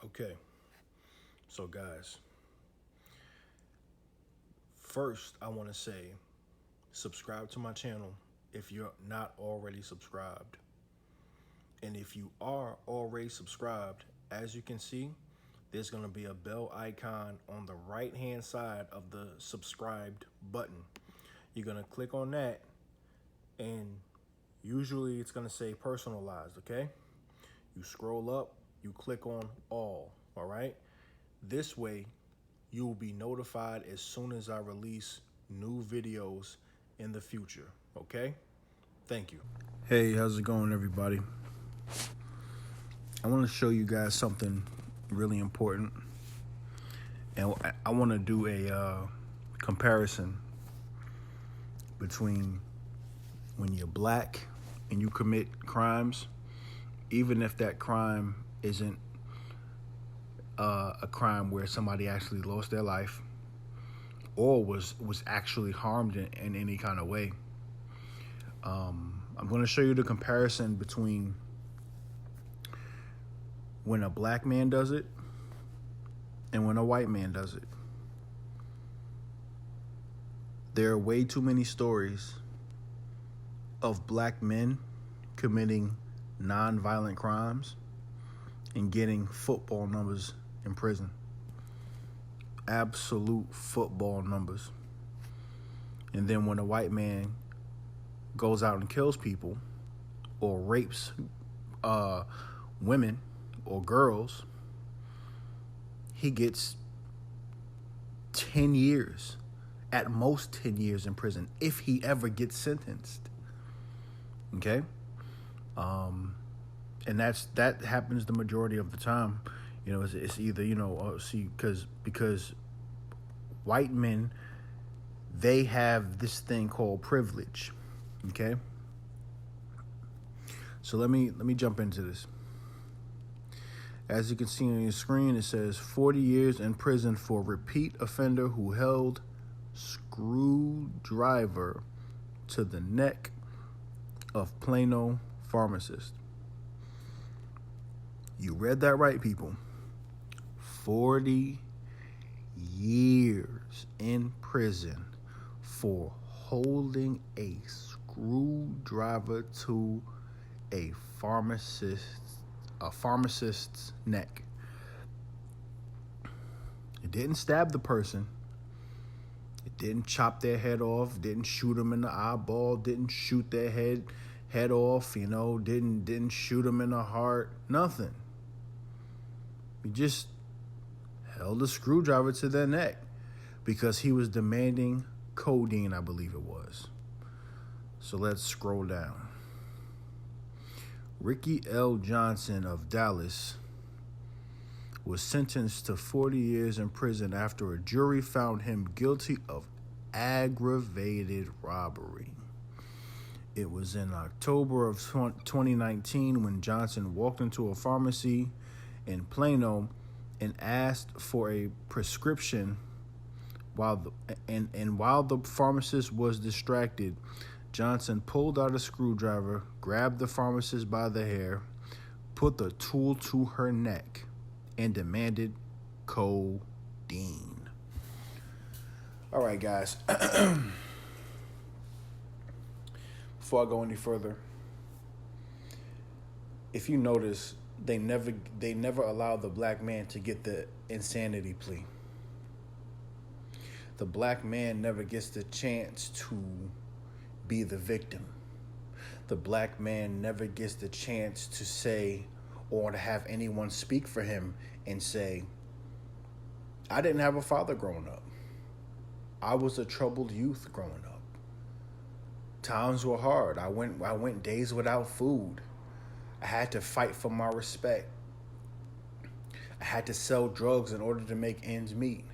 Okay, so guys, first I want to say subscribe to my channel if you're not already subscribed. And if you are already subscribed, as you can see, there's going to be a bell icon on the right hand side of the subscribed button. You're going to click on that, and usually it's going to say personalized, okay? You scroll up, you click on all right? This way, you will be notified as soon as I release new videos in the future, okay? Thank you. Hey, how's it going, everybody? I want to show you guys something really important. And I want to do a comparison between when you're black and you commit crimes, even if that crime isn't a crime where somebody actually lost their life or was actually harmed in any kind of way. I'm going to show you the comparison between when a black man does it and when a white man does it. There are way too many stories of black men committing non-violent crimes and getting football numbers in prison. Absolute football numbers. And then when a white man goes out and kills people or rapes women or girls, he gets 10 years, at most 10 years in prison, if he ever gets sentenced. Okay? And that happens the majority of the time. You know, it's either, you know, because white men, they have this thing called privilege. Okay? So let me jump into this. As you can see on your screen, it says 40 years in prison for repeat offender who held screwdriver to the neck of Plano pharmacist. You read that right, people. 40 years in prison for holding a screwdriver to a pharmacist's neck. It didn't stab the person. It didn't chop their head off, didn't shoot them in the eyeball, didn't shoot their head off, you know, didn't shoot them in the heart, nothing. He just held a screwdriver to their neck because he was demanding codeine, I believe it was. So let's scroll down. Ricky L. Johnson of Dallas was sentenced to 40 years in prison after a jury found him guilty of aggravated robbery. It was in October of 2019 when Johnson walked into a pharmacy in Plano and asked for a prescription while the pharmacist was distracted. Johnson pulled out a screwdriver, grabbed the pharmacist by the hair, put the tool to her neck, and demanded codeine. All right, guys. Before I go any further, if you notice, they never allowed the black man to get the insanity plea. The black man never gets the chance to be the victim. The black man never gets the chance to say or to have anyone speak for him and say, I didn't have a father growing up. I was a troubled youth growing up. Times were hard. I went days without food. I had to fight for my respect. I had to sell drugs in order to make ends meet.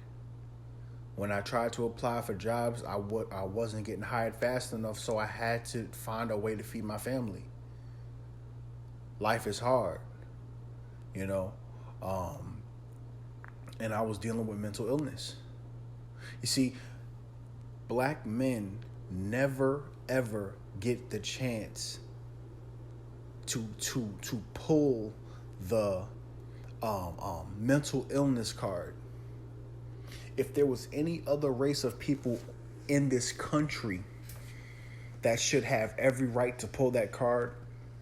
When I tried to apply for jobs, I wasn't getting hired fast enough, so I had to find a way to feed my family. Life is hard, you know, and I was dealing with mental illness. You see, black men never, ever get the chance to pull the mental illness card. If there was any other race of people in this country that should have every right to pull that card,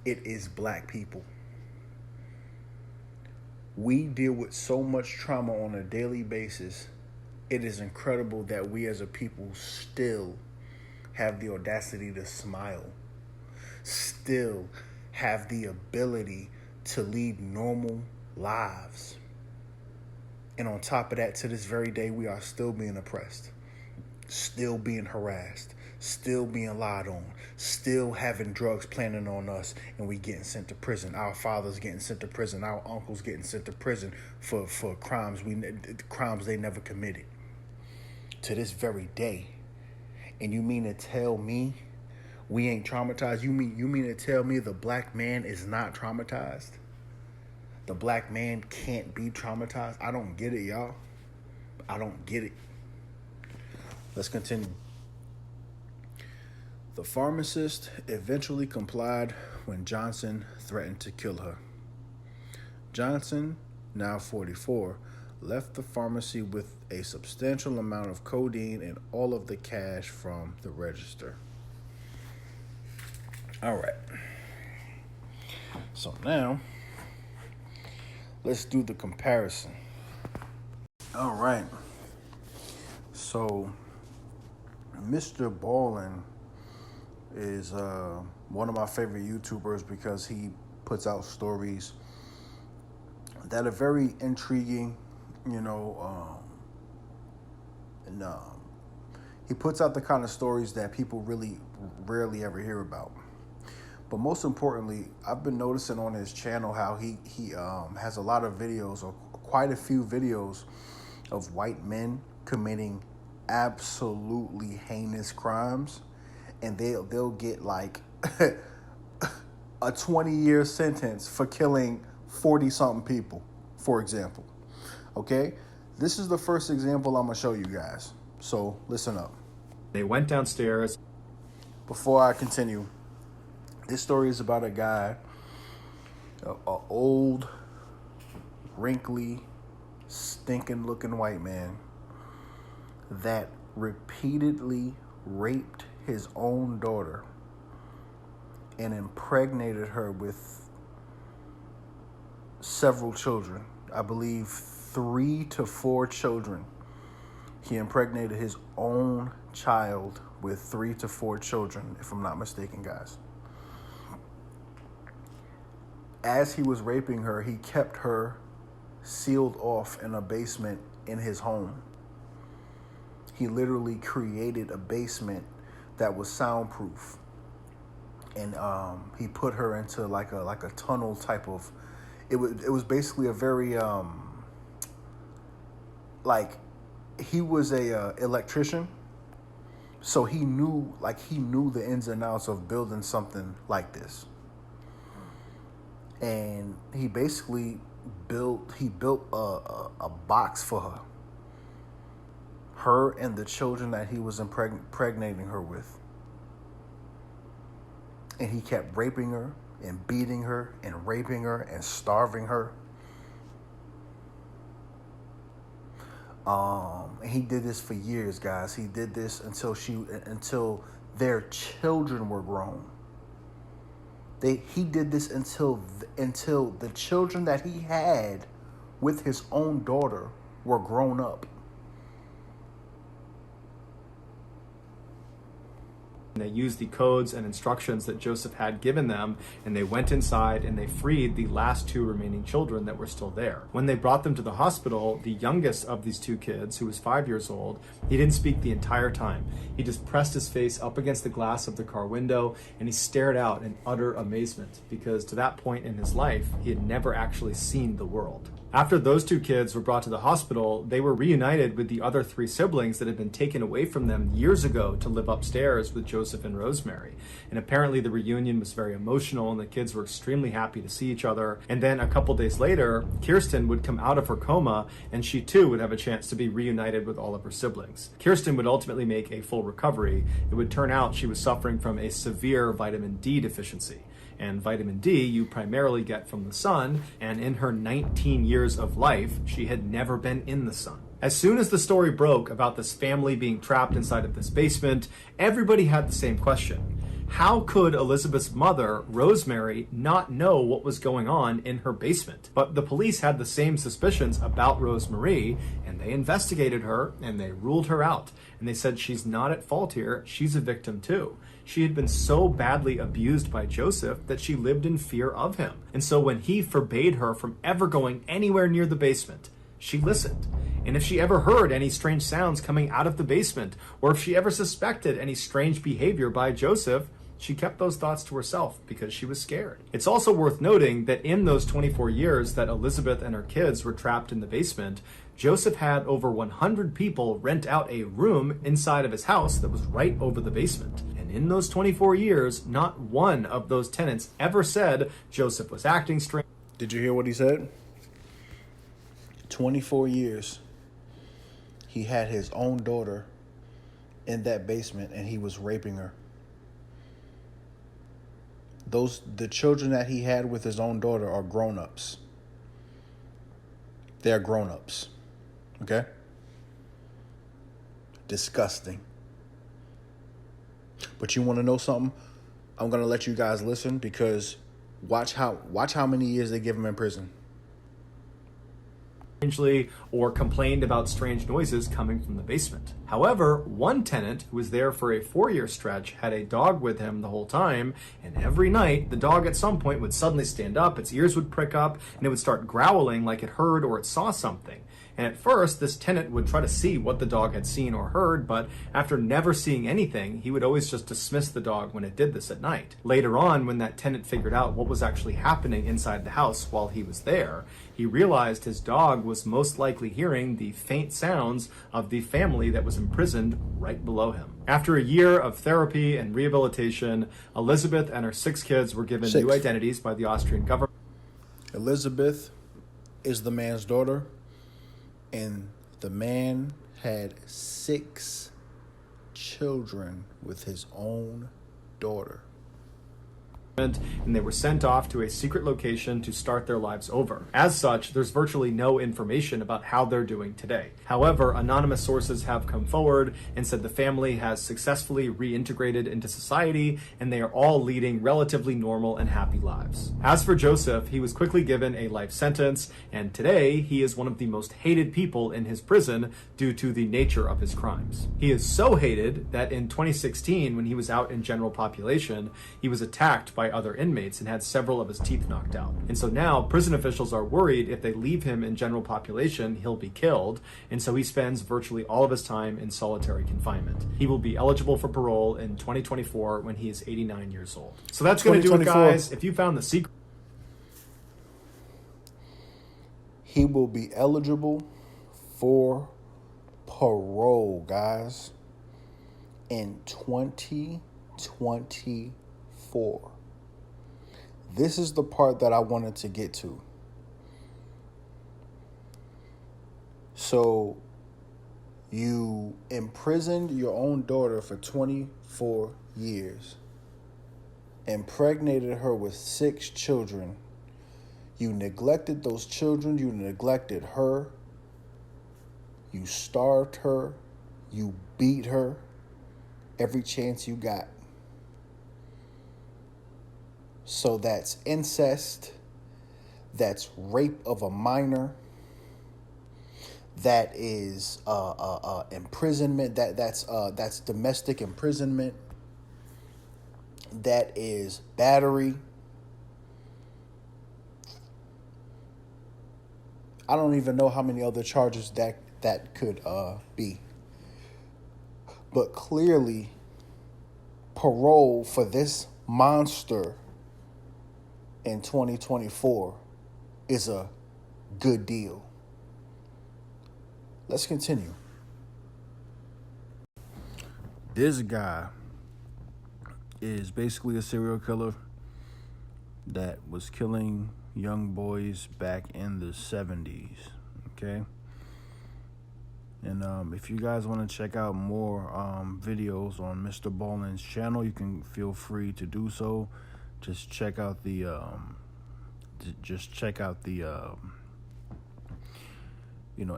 it is black people. We deal with so much trauma on a daily basis. It is incredible that we as a people still have the audacity to smile, still have the ability to lead normal lives. And on top of that, to this very day, we are still being oppressed, still being harassed, still being lied on, still having drugs planted on us, and we getting sent to prison. Our fathers getting sent to prison, our uncles getting sent to prison for crimes they never committed. To this very day. And you mean to tell me we ain't traumatized? You mean to tell me the black man is not traumatized? The black man can't be traumatized? I don't get it, y'all. I don't get it. Let's continue. The pharmacist eventually complied when Johnson threatened to kill her. Johnson, now 44, left the pharmacy with a substantial amount of codeine and all of the cash from the register. All right. So now, let's do the comparison. All right. So, Mr. Ballin is one of my favorite YouTubers because he puts out stories that are very intriguing, and he puts out the kind of stories that people really rarely ever hear about. But most importantly, I've been noticing on his channel how he has a lot of videos, or quite a few videos, of white men committing absolutely heinous crimes, and they'll get like a 20-year sentence for killing 40-something people, for example. Okay? This is the first example I'm going to show you guys. So listen up. They went downstairs. Before I continue, this story is about a guy, an old, wrinkly, stinking looking white man that repeatedly raped his own daughter and impregnated her with several children. I believe 3 to 4 children. He impregnated his own child with 3 to 4 children, if I'm not mistaken, guys. As he was raping her, he kept her sealed off in a basement in his home. He literally created a basement that was soundproof, and he put her into like a tunnel type of. It was basically a very he was a electrician, so he knew the ins and outs of building something like this. And he basically built a box for her and the children that he was impregnating her with. And he kept raping her and beating her and raping her and starving her. And he did this for years, guys. He did this until their children were grown. He did this until the children that he had with his own daughter were grown up. They used the codes and instructions that Joseph had given them, and they went inside and they freed the last 2 remaining children that were still there. When they brought them to the hospital, the youngest of these 2 kids, who was 5 years old, he didn't speak the entire time. He just pressed his face up against the glass of the car window and he stared out in utter amazement, because to that point in his life, he had never actually seen the world. After those 2 kids were brought to the hospital, they were reunited with the other 3 siblings that had been taken away from them years ago to live upstairs with Joseph and Rosemary. And apparently the reunion was very emotional and the kids were extremely happy to see each other. And then a couple days later, Kirsten would come out of her coma and she too would have a chance to be reunited with all of her siblings. Kirsten would ultimately make a full recovery. It would turn out she was suffering from a severe vitamin D deficiency. and vitamin D you primarily get from the sun, and in her 19 years of life, she had never been in the sun. As soon as the story broke about this family being trapped inside of this basement, everybody had the same question. How could Elizabeth's mother, Rosemary, not know what was going on in her basement? But the police had the same suspicions about Rosemarie, and they investigated her, and they ruled her out. And they said she's not at fault here, she's a victim too. She had been so badly abused by Joseph that she lived in fear of him. And so when he forbade her from ever going anywhere near the basement, she listened. And if she ever heard any strange sounds coming out of the basement, or if she ever suspected any strange behavior by Joseph, she kept those thoughts to herself because she was scared. It's also worth noting that in those 24 years that Elizabeth and her kids were trapped in the basement, Joseph had over 100 people rent out a room inside of his house that was right over the basement. And in those 24 years, not one of those tenants ever said Joseph was acting strange. Did you hear what he said? 24 years. He had his own daughter in that basement and he was raping her. The children that he had with his own daughter are grown-ups. They're grown-ups. Okay? Disgusting. But you want to know something? I'm going to let you guys listen because watch how many years they give him in prison. Or complained about strange noises coming from the basement. However, one tenant who was there for a 4-year stretch had a dog with him the whole time, and every night the dog at some point would suddenly stand up, its ears would prick up, and it would start growling like it heard or it saw something. And at first, this tenant would try to see what the dog had seen or heard, but after never seeing anything, he would always just dismiss the dog when it did this at night. Later on, when that tenant figured out what was actually happening inside the house while he was there, he realized his dog was most likely hearing the faint sounds of the family that was imprisoned right below him. After a year of therapy and rehabilitation, Elizabeth and her 6 kids were given new identities by the Austrian government. Elizabeth is the man's daughter. And the man had 6 children with his own daughter. And they were sent off to a secret location to start their lives over. As such, there's virtually no information about how they're doing today. However, anonymous sources have come forward and said the family has successfully reintegrated into society and they are all leading relatively normal and happy lives. As for Joseph, he was quickly given a life sentence, and today he is one of the most hated people in his prison due to the nature of his crimes. He is so hated that in 2016, when he was out in general population, he was attacked by other inmates and had several of his teeth knocked out. And so now prison officials are worried if they leave him in general population, he'll be killed. And so he spends virtually all of his time in solitary confinement. He will be eligible for parole in 2024 when he is 89 years old. So that's going to do it, guys. If you found the secret, he will be eligible for parole, guys, in 2024. This is the part that I wanted to get to. So you imprisoned your own daughter for 24 years, impregnated her with 6 children. You neglected those children. You neglected her. You starved her. You beat her every chance you got. So that's incest, that's rape of a minor, that is imprisonment, that's domestic imprisonment, that is battery. I don't even know how many other charges that could be. But clearly, parole for this monster in 2024 is a good deal. Let's continue. This guy is basically a serial killer that was killing young boys back in the 70s, okay? And if you guys want to check out more videos on Mr. Ballin's channel, you can feel free to do so. just check out the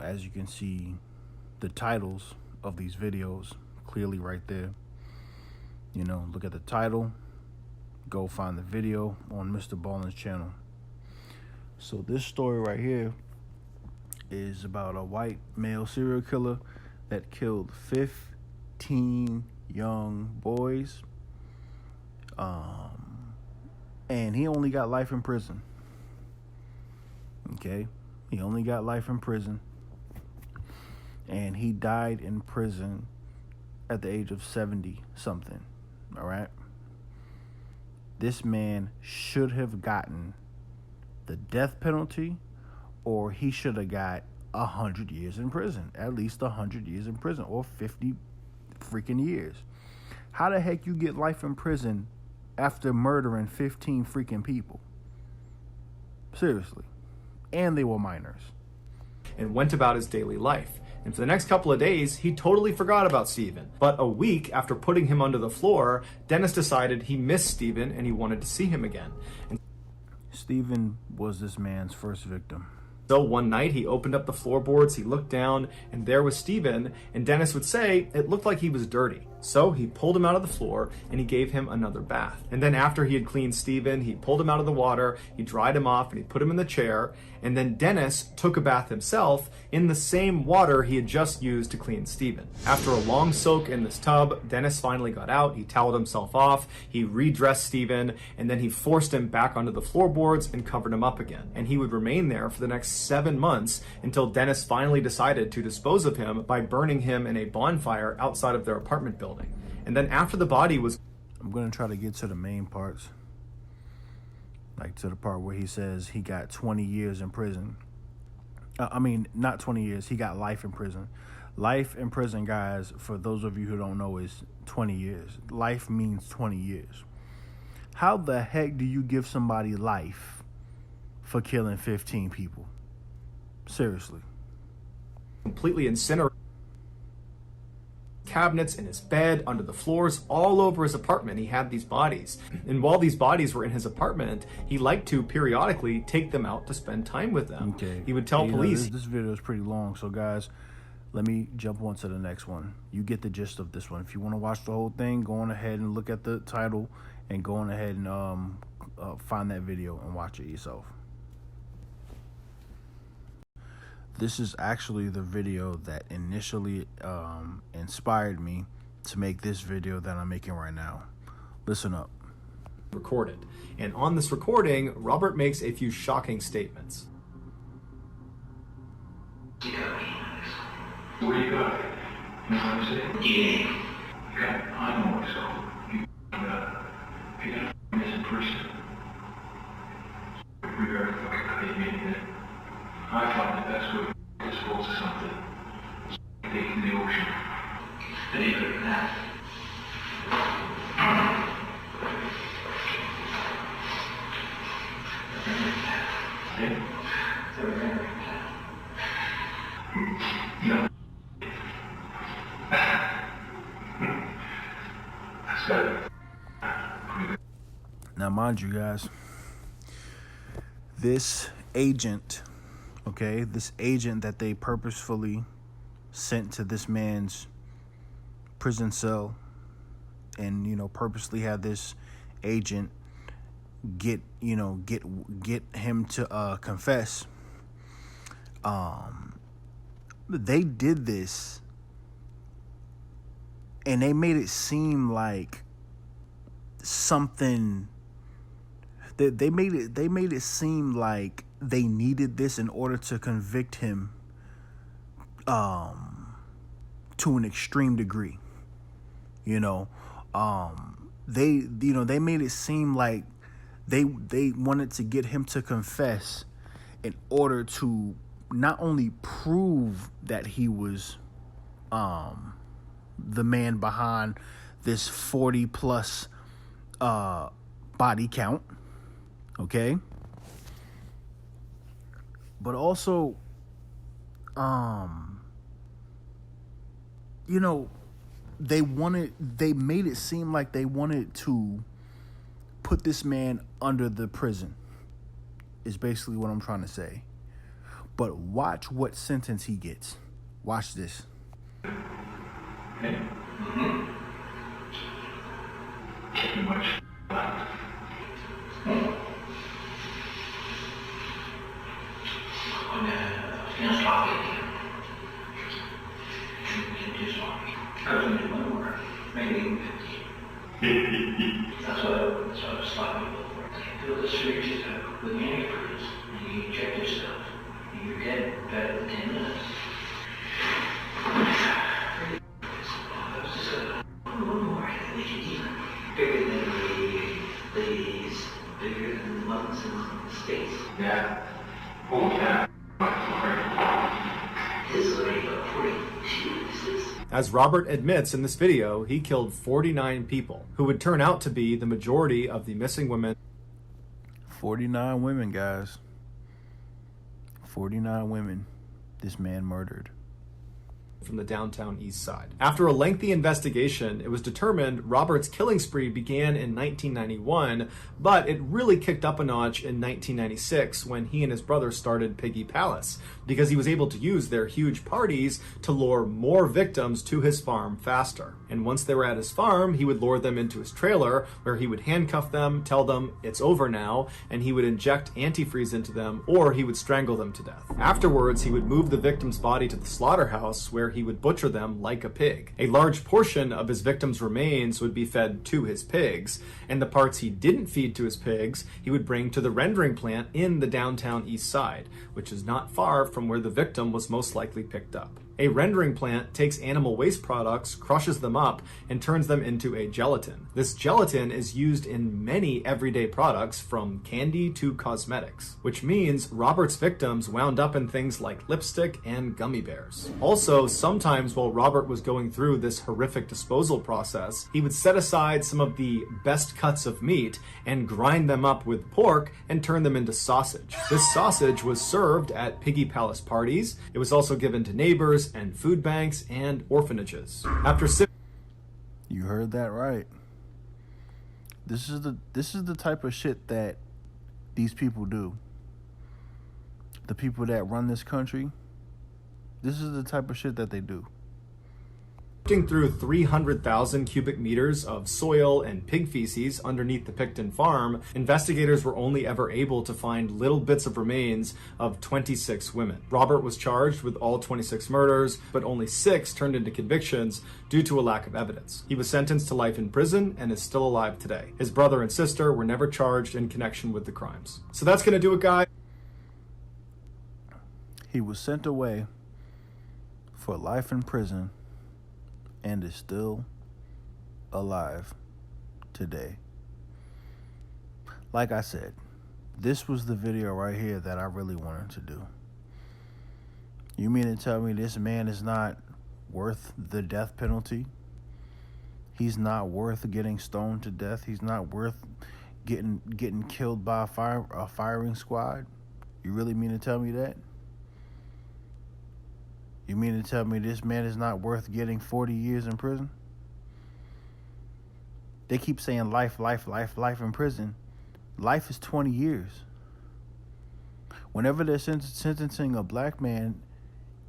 as you can see, the titles of these videos clearly right there. Look at the title, go find the video on Mr. Ballin's channel. So this story right here is about a white male serial killer that killed 15 young boys. And he only got life in prison. Okay? He only got life in prison. And he died in prison at the age of 70 something. All right? This man should have gotten the death penalty, or he should have got 100 years in prison. At least 100 years in prison, or 50 freaking years. How the heck you get life in prison after murdering 15 freaking people? Seriously. And they were minors. And went about his daily life. And for the next couple of days, he totally forgot about Stephen. But a week after putting him under the floor, Dennis decided he missed Stephen and he wanted to see him again. And Stephen was this man's first victim. so one night he opened up the floorboards, he looked down, and there was Stephen, and Dennis would say it looked like he was dirty. So he pulled him out of the floor and he gave him another bath. And then after he had cleaned Stephen, he pulled him out of the water, he dried him off, and he put him in the chair. And then Dennis took a bath himself in the same water he had just used to clean Stephen. After a long soak in this tub, Dennis finally got out, he toweled himself off, he redressed Stephen, and then he forced him back onto the floorboards and covered him up again. And he would remain there for the next 7 months until Dennis finally decided to dispose of him by burning him in a bonfire outside of their apartment building. And then after the body was... I'm going to try to get to the main parts. Like to the part where he says he got 20 years in prison. I mean, not 20 years. He got life in prison. Life in prison, guys, for those of you who don't know, is 20 years. Life means 20 years. How the heck do you give somebody life for killing 15 people? Seriously. completely incinerated. Cabinets in his bed, under the floors, all over his apartment. He had these bodies. And while these bodies were in his apartment, he liked to periodically take them out to spend time with them. Okay. He would tell police... This video is pretty long, so guys, let me jump on to the next one. You get the gist of this one. If you want to watch the whole thing, go on ahead and look at the title and go on ahead and find that video and watch it yourself. This is actually the video that initially inspired me to make this video that I'm making right now. Listen up. Recorded. And on this recording, Robert makes a few shocking statements. Where you got it? You know what I'm saying? Yeah. God, I know what's up. You got a missing person. We better fucking cut him in there. I thought the best way to dispose of something was to take it in the ocean. Believe it or not. No. That's good. Now, mind you guys, this agent, okay, this agent that they purposefully sent to this man's prison cell and, purposely had this agent get him to confess. They did this and they made it seem like something. They made it seem like they needed this in order to convict him to an extreme degree. They made it seem like they wanted to get him to confess in order to not only prove that he was the man behind this 40 plus body count, okay, but also they made it seem like they wanted to put this man under the prison, is basically what I'm trying to say. But watch what sentence he gets. Watch this. Okay? Too much left. Can't stop it. You just want me. I was going to do one more. Maybe even 50. That's what I was stopping you for. Feel the switches up with antifreeze, and you check yourself. And you're dead in better than 10 minutes. That was just one more. I can make it even bigger than ladies, bigger than lungs in the States. Yeah. Oh, yeah. His lady got 42. As Robert admits in this video, he killed 49 people, who would turn out to be the majority of the missing women. 49 women, guys. 49 women this man murdered. From the downtown east side. After a lengthy investigation, it was determined Robert's killing spree began in 1991, but it really kicked up a notch in 1996 when he and his brother started Piggy Palace, because he was able to use their huge parties to lure more victims to his farm faster. And once they were at his farm, he would lure them into his trailer, where he would handcuff them, tell them it's over now, and he would inject antifreeze into them, or he would strangle them to death. Afterwards, he would move the victim's body to the slaughterhouse, where he would butcher them like a pig. A large portion of his victims' remains would be fed to his pigs, and the parts he didn't feed to his pigs, he would bring to the rendering plant in the downtown east side, which is not far from where the victim was most likely picked up. A rendering plant takes animal waste products, crushes them up, and turns them into a gelatin. This gelatin is used in many everyday products, from candy to cosmetics, which means Robert's victims wound up in things like lipstick and gummy bears. Also, sometimes while Robert was going through this horrific disposal process, he would set aside some of the best cuts of meat and grind them up with pork and turn them into sausage. This sausage was served at Piggy Palace parties. It was also given to neighbors and food banks and orphanages. You heard that right. This is the type of shit that these people do. The people that run this country, this is the type of shit that they do. Sifting through 300,000 cubic meters of soil and pig feces underneath the Picton farm, investigators were only ever able to find little bits of remains of 26 women. Robert was charged with all 26 murders, but only 6 turned into convictions due to a lack of evidence. He was sentenced to life in prison and is still alive today. His brother and sister were never charged in connection with the crimes. So that's gonna do it, guys. He was sent away for life in prison and is still alive today. Like I said, this was the video right here that I really wanted to do. You mean to tell me this man is not worth the death penalty? He's not worth getting stoned to death? He's not worth getting killed by a firing squad? You really mean to tell me that? You mean to tell me this man is not worth getting 40 years in prison? They keep saying life, life, life, life in prison. Life is 20 years. Whenever they're sentencing a black man,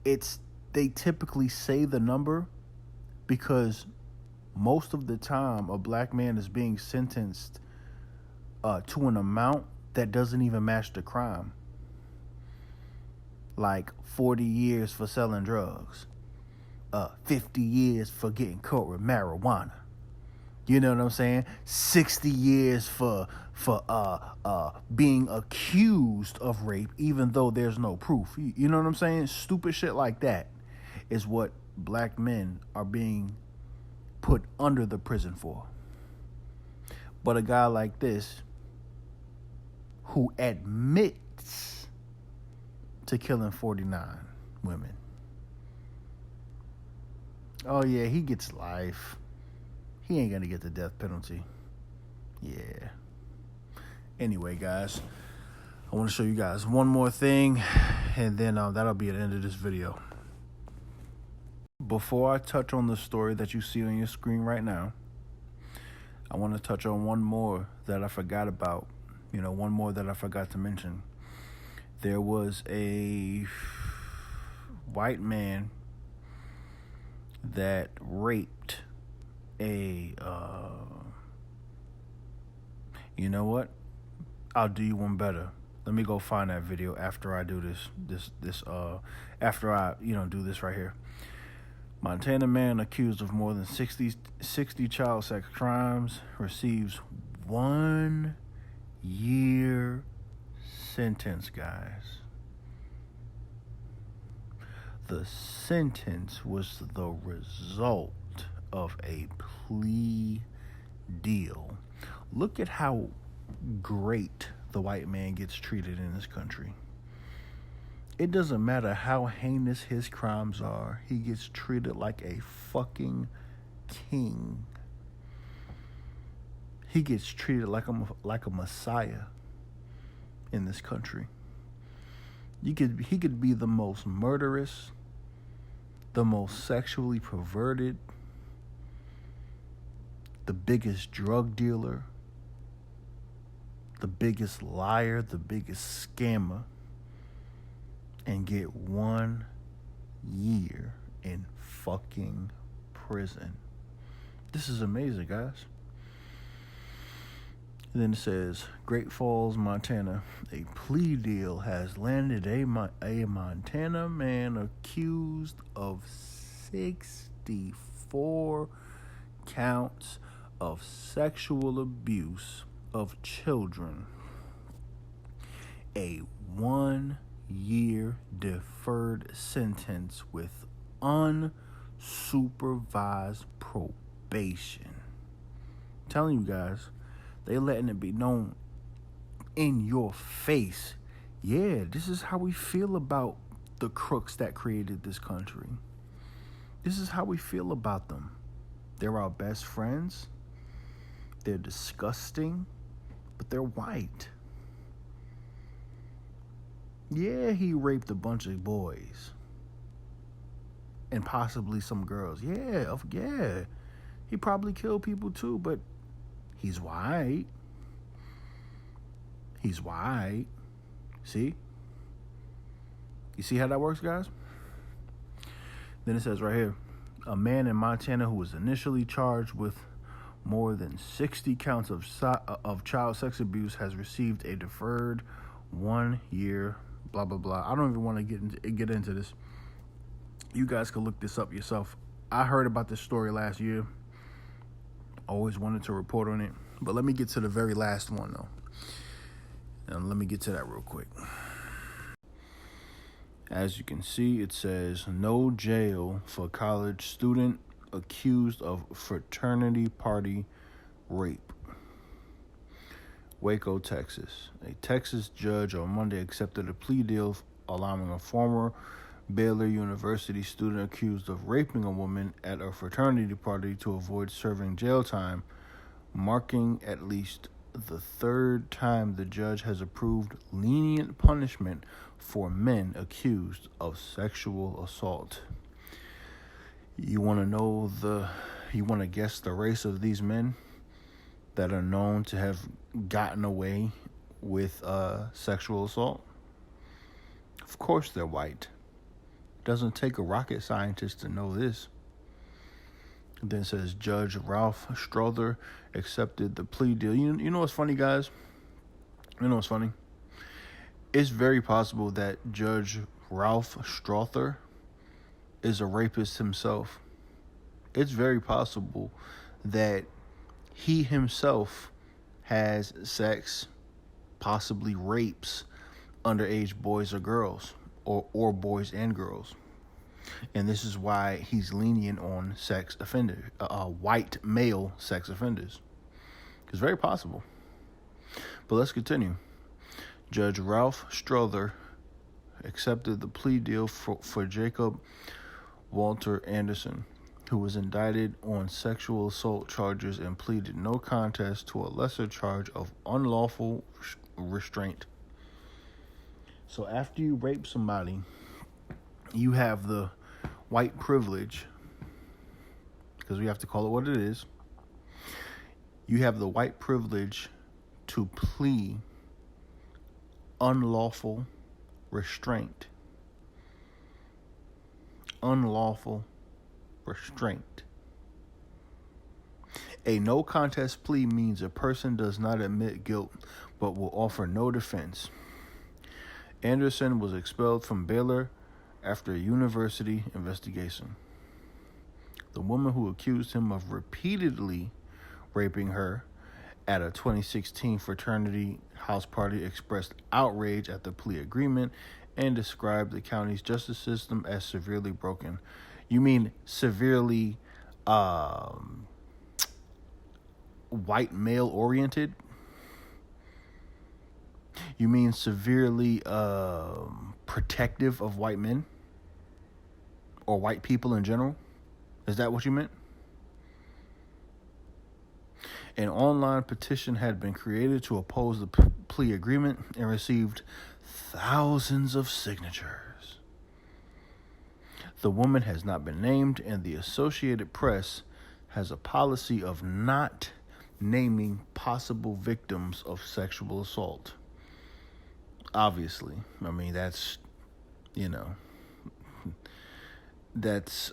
they typically say the number because most of the time a black man is being sentenced to an amount that doesn't even match the crime. Like 40 years for selling drugs, 50 years for getting caught with marijuana. You know what I'm saying? 60 years for being accused of rape, even though there's no proof. You know what I'm saying? Stupid shit like that is what black men are being put under the prison for. But a guy like this, who admits to killing 49 women. Oh yeah, he gets life. He ain't gonna get the death penalty. Yeah. Anyway, guys, I want to show you guys one more thing, and then that'll be the end of this video. Before I touch on the story that you see on your screen right now, I want to touch on one more that I forgot about. One more that I forgot to mention. There was a white man that raped a, you know what? I'll do you one better. Let me go find that video after I do after I, do this right here. Montana man accused of more than 60 child sex crimes receives 1 year sentence, guys. The sentence was the result of a plea deal. Look at how great the white man gets treated in this country. It doesn't matter how heinous his crimes are, he gets treated like a fucking king. He gets treated like a messiah in this country. He could be the most murderous, the most sexually perverted, the biggest drug dealer, the biggest liar, the biggest scammer, and get 1 year in fucking prison. This is amazing, guys. And then it says, Great Falls, Montana. A plea deal has landed a Montana man accused of 64 counts of sexual abuse of children. A 1 year deferred sentence with unsupervised probation. I'm telling you guys, they letting it be known in your face. Yeah, this is how we feel about the crooks that created this country. This is how we feel about them. They're our best friends. They're disgusting, but they're white. Yeah, he raped a bunch of boys and possibly some girls. Yeah. He probably killed people too, but he's white. He's white. See? You see how that works, guys? Then it says right here, a man in Montana who was initially charged with more than 60 counts of child sex abuse has received a deferred 1 year blah, blah, blah. I don't even want to get into this. You guys can look this up yourself. I heard about this story last year. Always wanted to report on it. But let me get to the very last one, though. And let me get to that real quick. As you can see, it says, no jail for college student accused of fraternity party rape. Waco, Texas. A Texas judge on Monday accepted a plea deal allowing a former Baylor University student accused of raping a woman at a fraternity party to avoid serving jail time, marking at least the third time the judge has approved lenient punishment for men accused of sexual assault. You want to guess the race of these men that are known to have gotten away with sexual assault? Of course they're white. Doesn't take a rocket scientist to know this. And then it says Judge Ralph Strother accepted the plea deal. You know what's funny, guys? You know what's funny? It's very possible that Judge Ralph Strother is a rapist himself. It's very possible that he himself has sex, possibly rapes underage boys or girls, or boys and girls. And this is why he's lenient on sex offenders, white male sex offenders. It's very possible. But let's continue. Judge Ralph Strother accepted the plea deal for Jacob Walter Anderson, who was indicted on sexual assault charges and pleaded no contest to a lesser charge of unlawful restraint. So after you rape somebody, you have the white privilege, because we have to call it what it is. You have the white privilege to plea unlawful restraint. Unlawful restraint. A no contest plea means a person does not admit guilt but will offer no defense. Anderson was expelled from Baylor after a university investigation. The woman who accused him of repeatedly raping her at a 2016 fraternity house party expressed outrage at the plea agreement and described the county's justice system as severely broken. You mean severely white male oriented? You mean severely protective of white men or white people in general? Is that what you meant? An online petition had been created to oppose the plea agreement and received thousands of signatures. The woman has not been named, and the Associated Press has a policy of not naming possible victims of sexual assault. Obviously, I mean, that's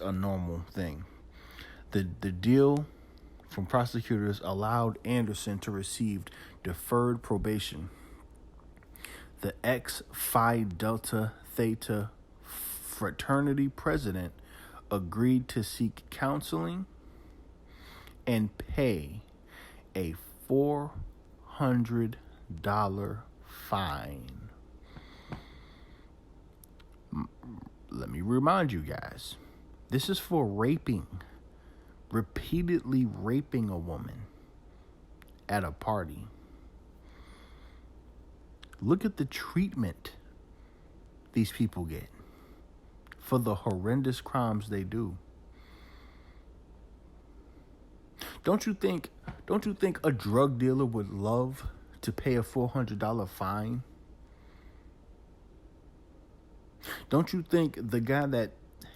a normal thing. The deal from prosecutors allowed Anderson to receive deferred probation. The ex-Phi Delta Theta fraternity president agreed to seek counseling and pay a $400 fine. Let me remind you guys, this is for repeatedly raping a woman at a party. Look at the treatment these people get for the horrendous crimes they do. Don't you think a drug dealer would love to pay a $400 fine? Don't you think the guy that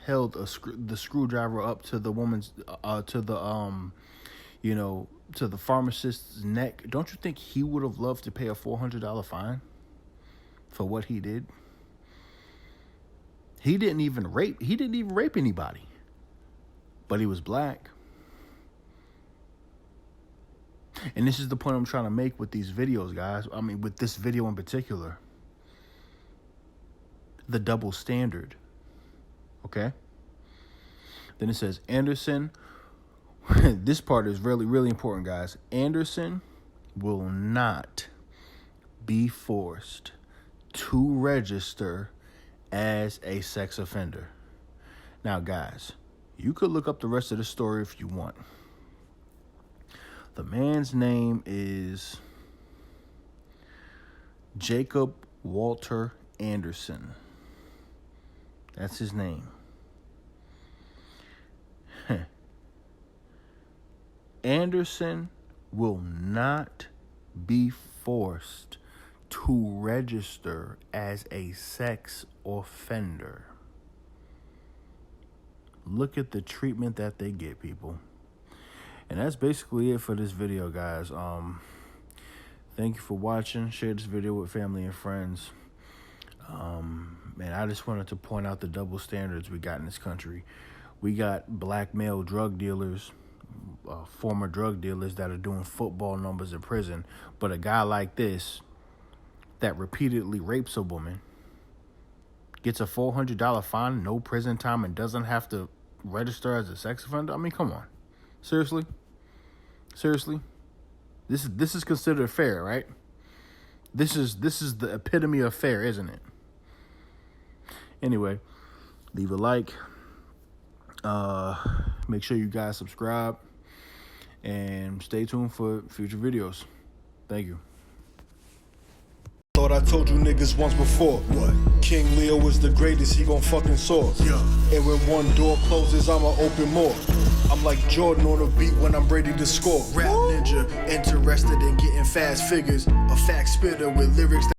held the screwdriver up to the woman's to the pharmacist's neck, don't you think he would have loved to pay a $400 fine for what he did? He didn't even rape anybody, but he was black. And this is the point I'm trying to make with these videos, guys. I mean, with this video in particular. The double standard. Okay? Then it says, Anderson, this part is really, really important, guys. Anderson will not be forced to register as a sex offender. Now, guys, you could look up the rest of the story if you want. The man's name is Jacob Walter Anderson. That's his name. Anderson will not be forced to register as a sex offender. Look at the treatment that they get, people. And that's basically it for this video, guys. Thank you for watching. Share this video with family and friends. Man, I just wanted to point out the double standards we got in this country. We got black male drug dealers, former drug dealers that are doing football numbers in prison. But a guy like this that repeatedly rapes a woman gets a $400 fine, no prison time, and doesn't have to register as a sex offender. I mean, come on. Seriously? This is considered fair, right? This is the epitome of fair, isn't it? Anyway, leave a like. Make sure you guys subscribe and stay tuned for future videos. Thank you. Thought I told you niggas once before. What? King Leo is the greatest, he gon' fucking soar. Yeah. And when one door closes, I'ma open more. I'm like Jordan on a beat when I'm ready to score. Rap ninja, interested in getting fast figures. A fact spitter with lyrics that